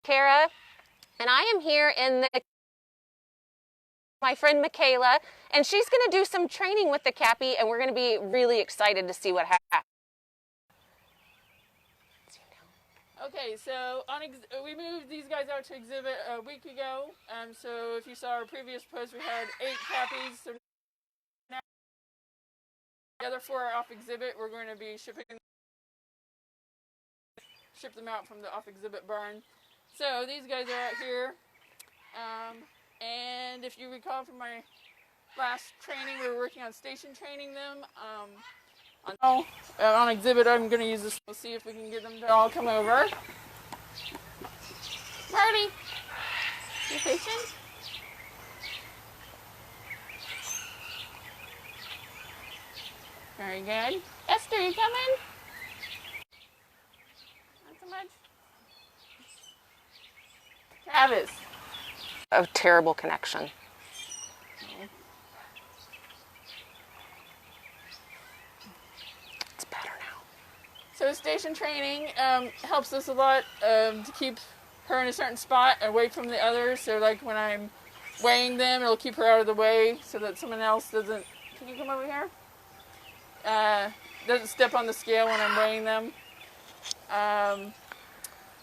Kara, and I am here in my friend Michaela, and she's going to do some training with the Cappy, and we're going to be really excited to see what happens. Okay, so we moved these guys out to exhibit a week ago. So if you saw our previous post, we had 8 Cappies. So now the other 4 are off exhibit. We're going to be ship them out from the off exhibit barn. So these guys are out here. And if you recall from my last training, we were working on station training them. On exhibit, I'm going to use this. We'll see if we can get them to all come over. Marty, you station? Very good. Esther, you coming? Not so much. Travis. A terrible connection. It's better now. So station training helps us a lot to keep her in a certain spot away from the others. So like when I'm weighing them, it'll keep her out of the way so that someone else doesn't, can you come over here? Doesn't step on the scale when I'm weighing them.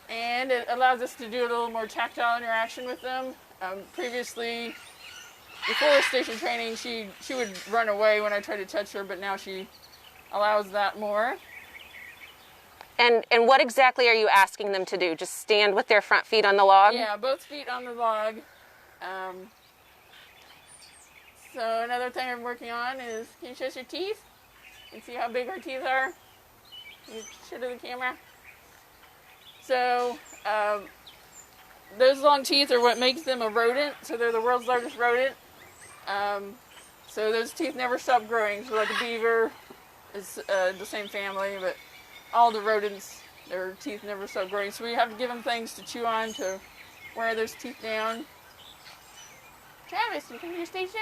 And it allows us to do a little more tactile interaction with them. Previously, before station training, she would run away when I tried to touch her, but now she allows that more. And what exactly are you asking them to do? Just stand with their front feet on the log? Yeah, both feet on the log. So another thing I'm working on is, can you show us your teeth? And see how big her teeth are? Can you show to the camera? So, those long teeth are what makes them a rodent. So they're the world's largest rodent. So those teeth never stop growing. So like a beaver is the same family, but all the rodents, their teeth never stop growing. So we have to give them things to chew on to wear those teeth down. Travis, you come to your station?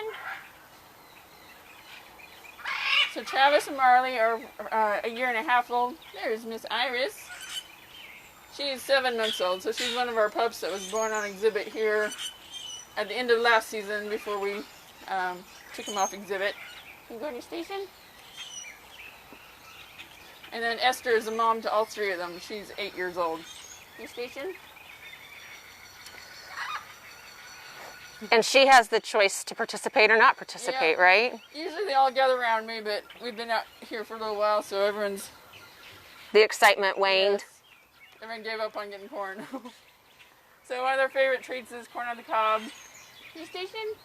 So Travis and Marley are a year and a half old. There's Miss Iris. She's 7 months old, so she's one of our pups that was born on exhibit here at the end of last season before we took him off exhibit. Can you go to your station? And then Esther is the mom to all 3 of them. She's 8 years old. Your station? And she has the choice to participate or not participate, yeah. Right? Usually they all gather around me, but we've been out here for a little while, so everyone's... The excitement waned. Yes. Everyone gave up on getting corn. So one of their favorite treats is corn on the cob. Your station?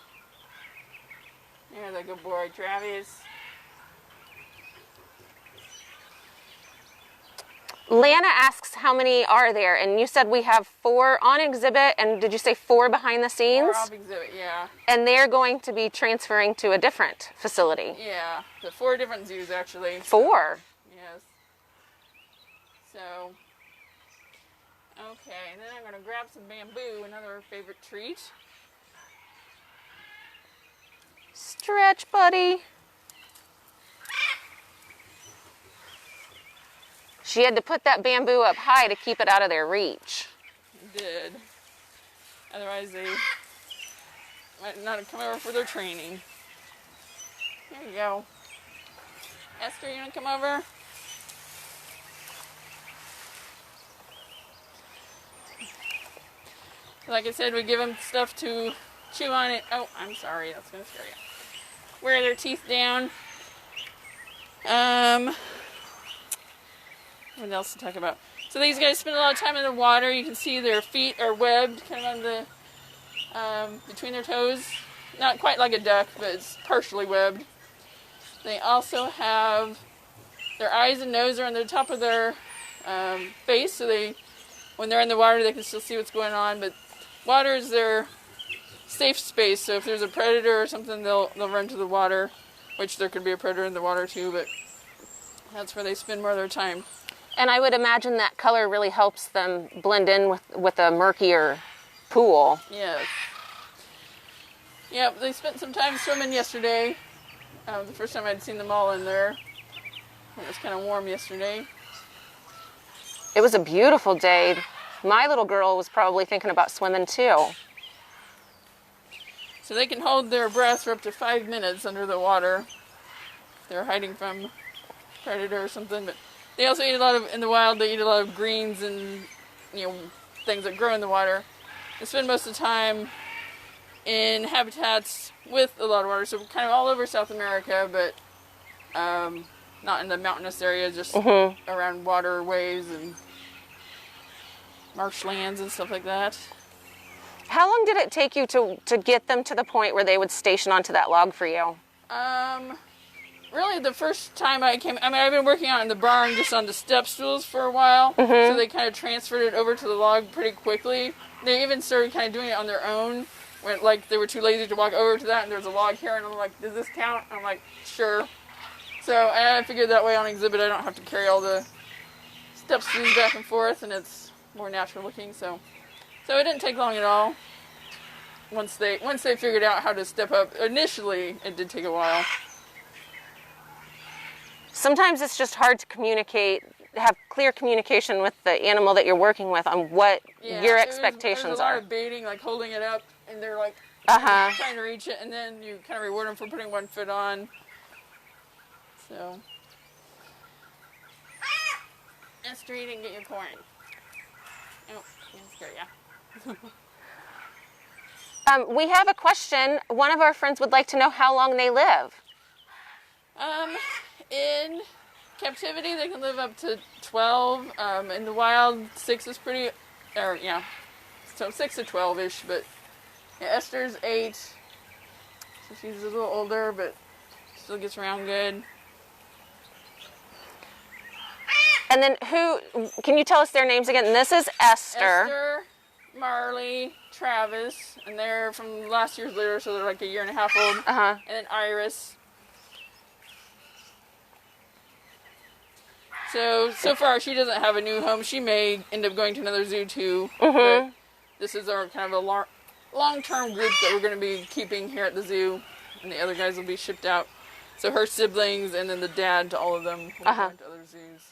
There's a good boy, Travis. Lana asks how many are there, and you said we have 4 on exhibit, and did you say 4 behind the scenes? 4 off exhibit, yeah. And they're going to be transferring to a different facility? Yeah, the 4 different zoos actually. 4? Yes. So, okay, and then I'm going to grab some bamboo, another favorite treat. Stretch, buddy. She had to put that bamboo up high to keep it out of their reach. Did. Otherwise they might not have come over for their training. There you go. Esther, you want to come over? Like I said, we give them stuff to chew on it. Oh, I'm sorry, that's going to scare you. Wear their teeth down. What else to talk about? So these guys spend a lot of time in the water. You can see their feet are webbed kind of on the between their toes. Not quite like a duck, but it's partially webbed. They also have their eyes and nose are on the top of their face, so when they're in the water they can still see what's going on. But water is their safe space, so if there's a predator or something, they'll run to the water, which there could be a predator in the water too, but that's where they spend more of their time. And I would imagine that color really helps them blend in with a murkier pool. Yes. Yep, they spent some time swimming yesterday. The first time I'd seen them all in there. It was kind of warm yesterday. It was a beautiful day. My little girl was probably thinking about swimming too. So they can hold their breath for up to 5 minutes under the water if they're hiding from a predator or something. But they also eat a lot of, in the wild, they eat a lot of greens and, things that grow in the water. They spend most of the time in habitats with a lot of water, so kind of all over South America, but not in the mountainous areas, just around waterways and marshlands and stuff like that. How long did it take you to get them to the point where they would station onto that log for you? Really, the first time I came, I've been working out in the barn just on the step stools for a while, so they kind of transferred it over to the log pretty quickly. They even started kind of doing it on their own, when they were too lazy to walk over to that, and there was a log here, and I'm like, does this count? I'm like, sure. So I figured that way on exhibit I don't have to carry all the step stools back and forth, and it's more natural looking, so it didn't take long at all. Once they figured out how to step up, initially it did take a while. Sometimes it's just hard to have clear communication with the animal that you're working with on what your expectations there's a lot of baiting, like holding it up, and they're like trying to reach it, and then you kind of reward them for putting one foot on. So, Esther, you didn't get your corn. Oh, I'm scared, yeah. We have a question. One of our friends would like to know how long they live. In captivity, they can live up to 12. In the wild, 6 is pretty, so 6 to 12-ish, but Esther's 8, so she's a little older, but still gets around good. And then can you tell us their names again? And this is Esther. Esther, Marley, Travis, and they're from last year's litter, so they're like a year and a half old. And then Iris. So far she doesn't have a new home. She may end up going to another zoo too. But this is our kind of a long-term group that we're going to be keeping here at the zoo, and the other guys will be shipped out. So her siblings and then the dad to all of them will be going to other zoos.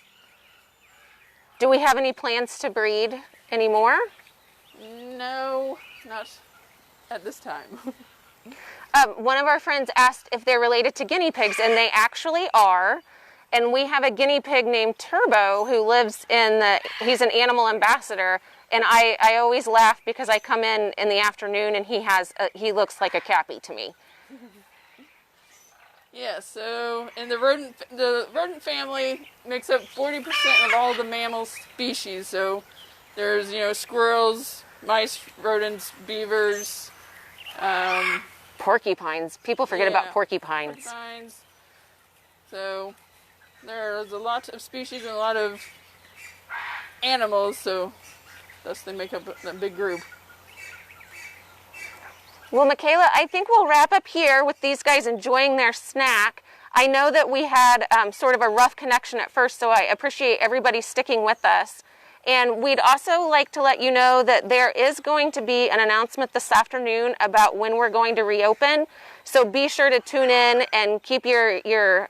Do we have any plans to breed anymore? No, not at this time. One of our friends asked if they're related to guinea pigs, and they actually are. And we have a guinea pig named Turbo who lives he's an animal ambassador. And I always laugh because I come in the afternoon and he looks like a Cappy to me. Yeah, so in the rodent family makes up 40% of all the mammal species. So there's, squirrels, mice, rodents, beavers, porcupines. People forget about porcupines. So there's a lot of species and a lot of animals, so thus they make up that big group. Well, Michaela, I think we'll wrap up here with these guys enjoying their snack. I know that we had sort of a rough connection at first, so I appreciate everybody sticking with us. And we'd also like to let you know that there is going to be an announcement this afternoon about when we're going to reopen. So be sure to tune in and keep your ear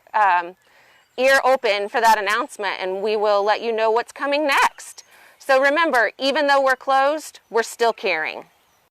open for that announcement, and we will let you know what's coming next. So remember, even though we're closed, we're still caring.